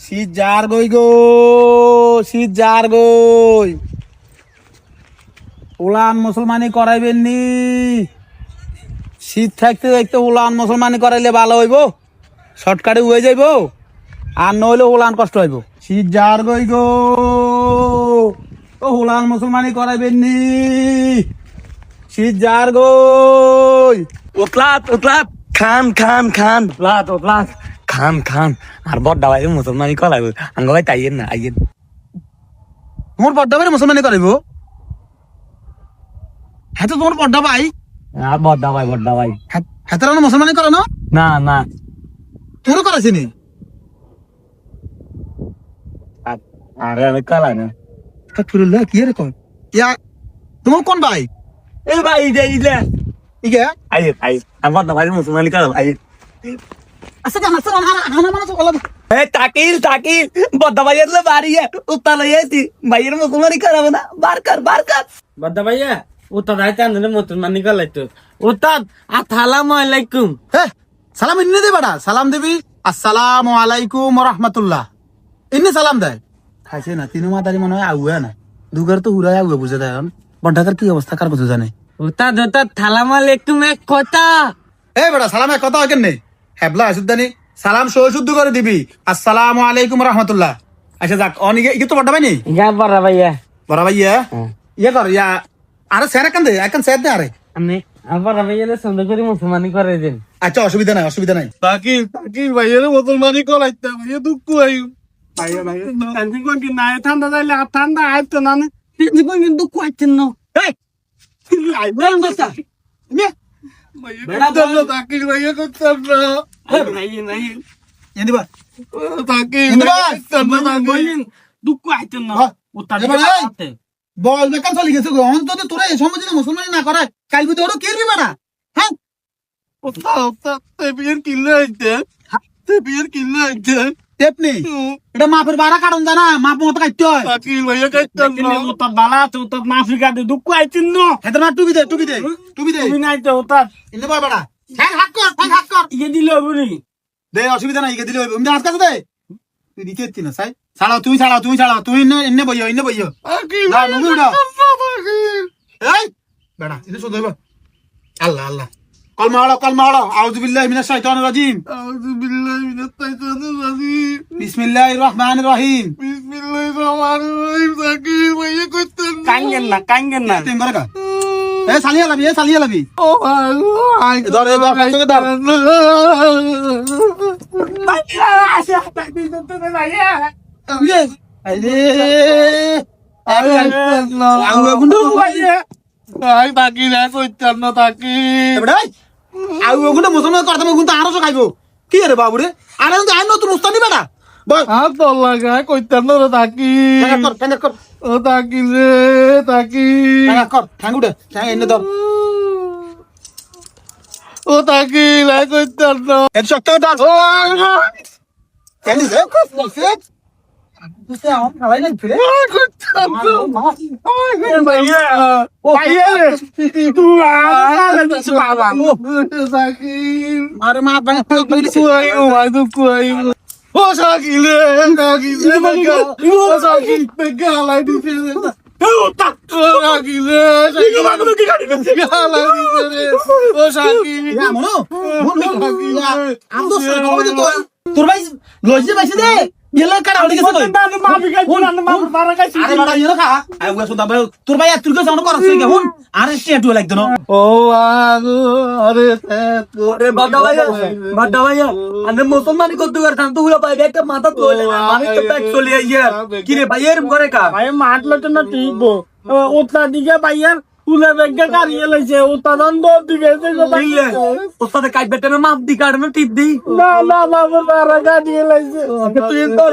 শীত যার গই গো, শীত যার গই। উলান মুসলমানি করাইবেন নি? শীত থাকতে থাকতে উলান মুসলমানি করাইলে ভালো হইব, শর্টকাটে হয়ে যাইব, আর নইলে উলান কষ্ট হইব। শীত যার গই গো, ও উলান মুসলমানি করাইবেন নি? শীত যার গই। উতলাত উতলাত খান খান খান উতলাত উতলাত খান খান আর বড় ভাই মুসলমানি করাইব আঙ্গ ভাই তাইয়েন না আইয়েন তোমার বড্ডা ভাই মুসলমানি করাইব? হ্যাঁ তো তোমার বড্ডা ভাই, আর বড় ভাই হ্যাঁ তারা মুসলমানি করে না? না না তোরও করাইছি নি? আরে আমি কালাই না আস্তাগফিরুল্লাহ, কি রে কয় ইয়া? তোমার কোন ভাই? এই ভাই ইদে ইগে আইয়েন আইয়েন আর বড় ভাই মুসলমানি করাইব আইয়েন আচ্ছা জানা স্যার হানা মানে তো আলাদা। এ তাকিল তাকিল বড় ভাই এর বাড়িয়ে উত্তাল হইছি ভাইয়ের মুসলমানি করাবো না বারকার বাদা ভাইয়া উস্তাদ আইতে আনলে মুসলমানি করাইতো। উস্তাদ আসসালামু আলাইকুম। হ্যাঁ সালাম ইন্নে দে বেটা, সালাম দিবি আসসালামু আলাইকুম ওয়া রাহমাতুল্লাহ, ইন্নে সালাম দেয়। খাইছে না তিনু মাতারি মনে হয় আউয়া না, দুগার তো হুরাই আউয়া বুঝে দেয়। বড্ডাকার কি অবস্থা কার কথা জানে? উস্তাদ সালাম আলাইকুম এক কথা। এ বেটা সালাম এক কথা কেন নেই? হ্যাবলা আসুদ্দানি সালাম শুদ্ধ করে দিবি আসসালামু আলাইকুম ওয়া রাহমাতুল্লাহ। আচ্ছা যাক অনিকে কি তো বড্ডা ভাই নেই? গা বড় ভাইয়া বড় ভাইয়া ইয়ে কর ইয়া, আরে স্যার একান দে, একান স্যার দে। আরে আমি বড় ভাইয়া সুন্দর করে মুসলমানি করে দেন। আচ্ছা অসুবিধা নাই, অসুবিধা নাই। তাকিল তাকিল ভাইয়ের মুসলমানি করাইতে ভাইয়া দুঃখ আইউ ভাইয়া ভাইয়া কান্দি কোন কি নাই ঠান্ডা যাইলে আর ঠান্ডা আইতো না নে তিনি কোন কিন্তু কোয়াচ্ছেন না। এই আইবো বেড়া বসা মে ভাইয়া করতাম না তাকিল ভাইয়া করতাম না ভাইয়া নাই এন্দিবা তাকিল কিন্তু ভাইয়া বাস, করতাম না তাকিল বলেন দুঃখ আইতেন না। হ্যাঁ। উস্তাদ এবার এই, বল বেকার চলে গেছে গো। অন্তত তোরা এই সময় যদি মুসলমানি না করে কাল বুঝে ওরা কি বেড়া। হ্যাঁ ওতা ওতা তে বিয়ের কিল্লে আইতে তে বিয়ের কিল্লে আইতে তেপনি এটা মাপের বাড়া কারণ জানা, মাপ মতো কাটতে হয়। তাকিল ভাইয়া করতাম না উস্তাদ বালা আছে উস্তাদ মাফি কাটে দুঃখ আইতেন না। হেতর না টুবি দে, টুবি দে, টুবি দে। তুমি নাই তো উস্তাদ ইন্দে বল বেড়া হ্যাঁ হাত কর, হ্যাঁ হাত কর ইয়ে দিলে বলি দে, অসুবিধা নাই। ইকে দিলে হইব, আমি হাত কাছে দে। তুই দিতে এত্তি না সাই ছাড়াও, তুই ছাড়াও, তুই ছাড়াও, তুই ইন্নে বইও, ইন্নে বইও। তাকিল না, নুবি উড়াও। তাকিল এই বেড়া ইন্দে শুধু হইব। আল্লাহ আল্লাহ কলমা হড়ো, কলমা হড়ো। আউযু বিল্লাহি মিনাশ শাইতানির রাজিম, আউযু বিল্লাহি মিনাশ শাইতানির রাজিম বিসমিল্লাহির রহমানির রহিম। বিসমিল্লাহির রহমানির রহিম তাকিল ভাইয়া করতাম না কাঙ্গেন না তিন বারে কা এ সালিয়া লাবি, এ সালিয়া লাবি। ও ভাই ধর এ ধর তোকে ধর। ইয়ে আইরে আরে আউয়া গুন্ডু ভাই তাকি না করতাম না তাকি এবড়াই আউয়া গুন্ডু মুসলমান করতাম গুন্ডু আরো খাইবো কি রে বাবু রে? আরে তো আই নতুন উস্তানি বেটা বল আর তোর লাগা করতাম না রে তাকি কাঙ্গা কর ও তাকি রে তাকি কাঙ্গা কর ঠাঙ্গুড়ে ঠাঙ্গা এনে ধর। ও তাকি না করতাম না এত শক্ত ধর। ও এনে দে কফ তুই আম খালাই না ফিরে করতাম না ভাইয়া ও ভাইয়া তুই আর বাবা তাকি আরে মা ভাঙা দুঃখ আইও ভাই দুঃখ আইও ও সাকিলে সাকিলে ও সাকিল গালাই দিছে ও সাকিলে গালাই দিছে ও সাকিল ইয়া মনো মনো আম তো সবাই তো তোর ভাই লইছে বাইছে দে ইয়েলা কাটা হয়ে গেছে কই মাফি কাটে না মাফি মারা কাছে আরে বাড়া ইয়েলা খা আই ওয়া সুদা ভাই তোর ভাই তুই কেন করছিস কি হুন আরে স্টেটু লাগতো না ও আগো আরে ওরে বাড্ডা ভাইয়া আনে মুসলমানি করতে করতাম তো হুলা ভাই একটা মাথা তোলে আমি তো ব্যাগ চলে আইয়া কি রে ভাই এর করে কা ভাই মারলে তো না ঠিক বো উস্তাদ দিকে ভাইয়ার উলে বেগে কারিয়ে লাইছে উস্তাদ দর দিকে ওস্তাদে কাট বেটে না মাপ দি কাটনো টিপ দি না মারা কাটিয়ে লাইছে তুই তো